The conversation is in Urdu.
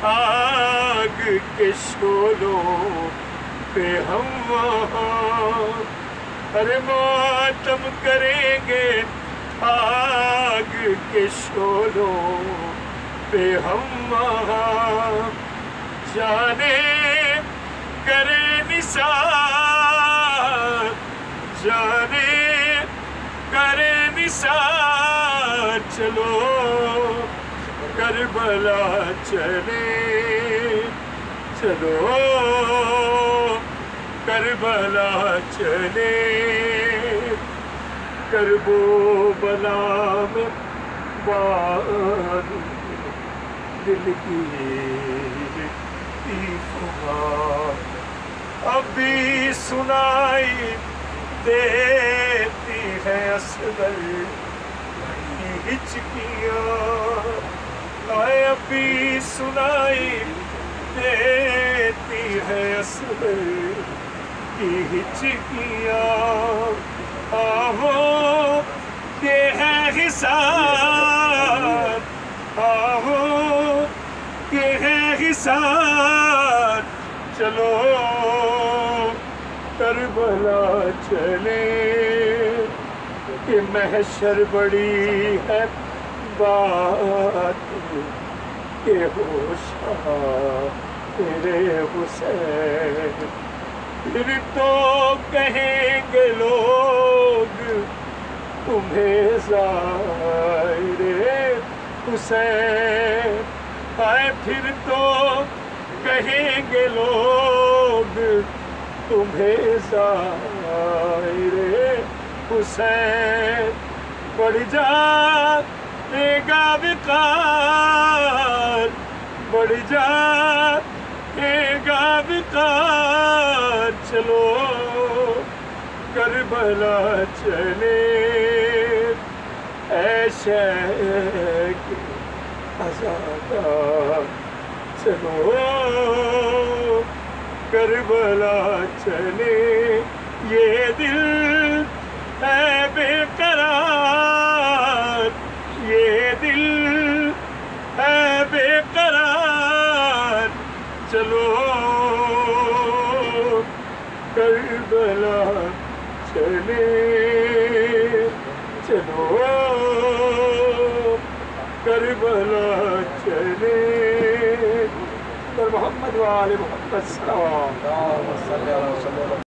آگ کے شعلوں پہ ہم وہاں، ارے ماتم کریں گے آگ کے شعلوں پہ ہم وہاں، جانے کرے نثار، جانے کرے نثار، چلو کربلا چلے، چلو کربلا چلے، کرب و بلا میں بارود دل کی فغان اب بھی سنائی دیتی ہے اصغر کی ہچکیاں، اب بھی سنائی دیتی ہے اصغر کی ہچکیاں، آہو یہ ہے حساب، آہو یہ ہے حساب، چلو کربلا چلے، کہ محشر بڑی ہے بات کہ ہوش تیرے حسین، پھر تو کہیں گے لوگ تمہیں ظاہر حسین، آئے پھر تو کہیں گے لوگ تمہیں ظاہر حسین، بڑھ جائے گا وقار، بڑھ جائے گا وقار، چلو کربلا چلے، اے شیخ عزادار، چلو کربلا چلے، یہ دل ہے بے قرار، یہ دل ہے بے قرار، چلو کربلا چلے، چلو کربلا چلے، محمد و آل محمد صلی اللہ علیہ وسلم۔